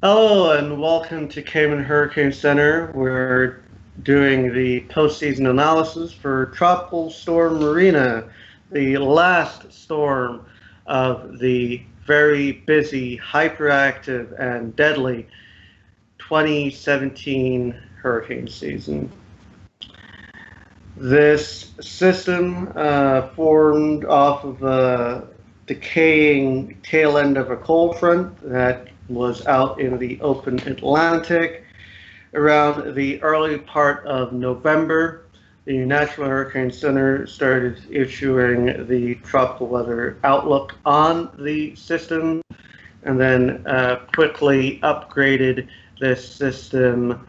Hello and welcome to Cayman Hurricane Center. We're doing the postseason analysis for Tropical Storm Rina, the last storm of the very busy, hyperactive, and deadly 2017 hurricane season. This system formed off of a decaying tail end of a cold front that was out in the open Atlantic around the early part of November. The National Hurricane Center started issuing the tropical weather outlook on the system and then quickly upgraded this system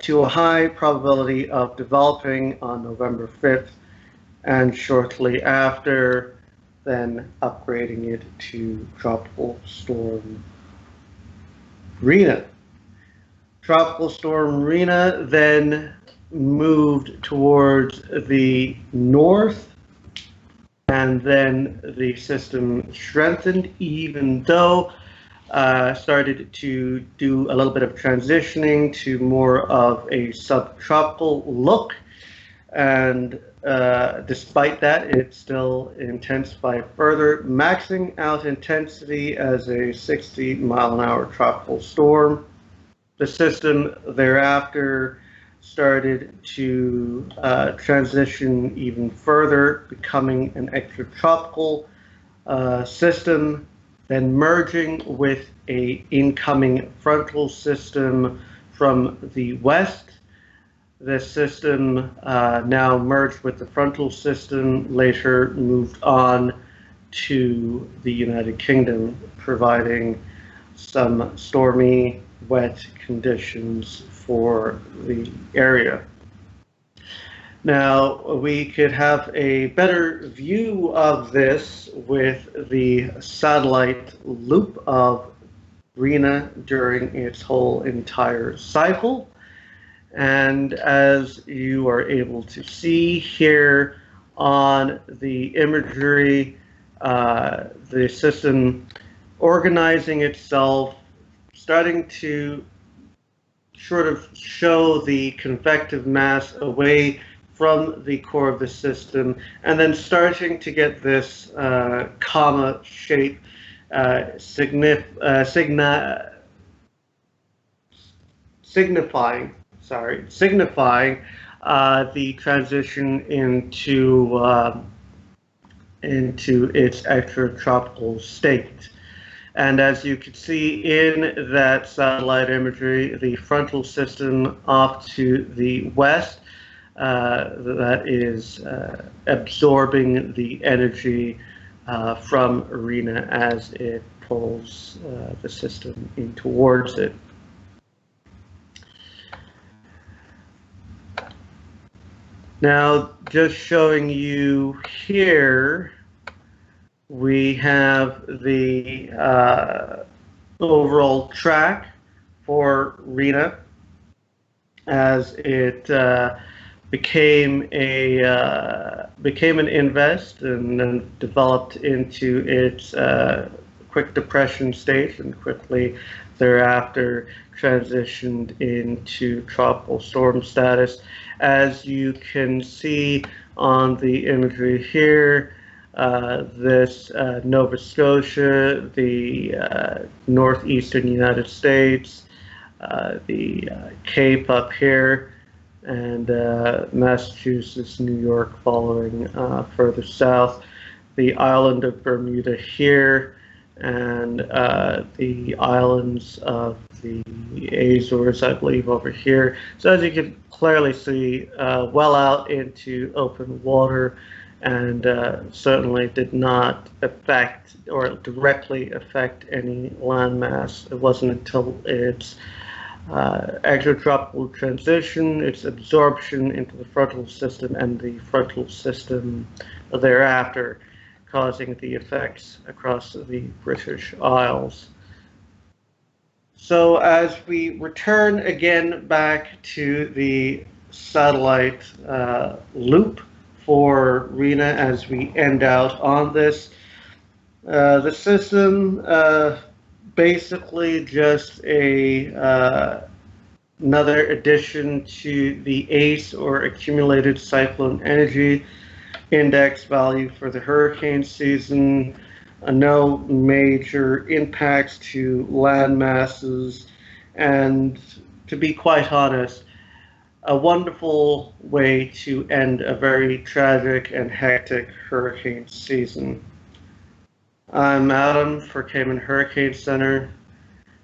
to a high probability of developing on November 5th, and shortly after, then upgrading it to Tropical Storm Rina. Tropical Storm Rina then moved towards the north, and then the system strengthened, even though started to do a little bit of transitioning to more of a subtropical look. And despite that, it still intensified further, maxing out intensity as a 60-mile-an-hour tropical storm. The system thereafter started to transition even further, becoming an extratropical system, then merging with a incoming frontal system from the west. This system now merged with the frontal system, later moved on to the United Kingdom, providing some stormy, wet conditions for the area. Now, we could have a better view of this with the satellite loop of Rina during its whole entire cycle. And as you are able to see here on the imagery, the system organizing itself, starting to sort of show the convective mass away from the core of the system, and then starting to get this comma shape signifying the transition into its extratropical state. And as you can see in that satellite imagery, the frontal system off to the west, that is absorbing the energy from Rina as it pulls the system in towards it. Now, just showing you here, we have the overall track for Rina as it became an invest and then developed into its quick depression state, and quickly thereafter transitioned into tropical storm status. As you can see on the imagery here, this Nova Scotia, the northeastern United States, the Cape up here, and Massachusetts, New York following further south, the island of Bermuda here, and the islands of the Azores, I believe, over here. So as you can clearly see, well out into open water, and certainly did not affect or directly affect any landmass. It wasn't until its extratropical transition, its absorption into the frontal system, and the frontal system thereafter, causing the effects across the British Isles. So as we return again back to the satellite loop for Rina as we end out on this, the system basically just another addition to the ACE, or Accumulated Cyclone Energy Index value for the hurricane season. No major impacts to land masses, and to be quite honest, a wonderful way to end a very tragic and hectic hurricane season. I'm Adam for Cayman Hurricane Center,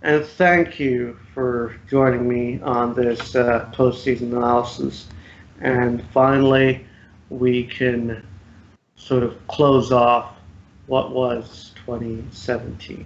and thank you for joining me on this postseason analysis. And finally, we can sort of close off what was 2017.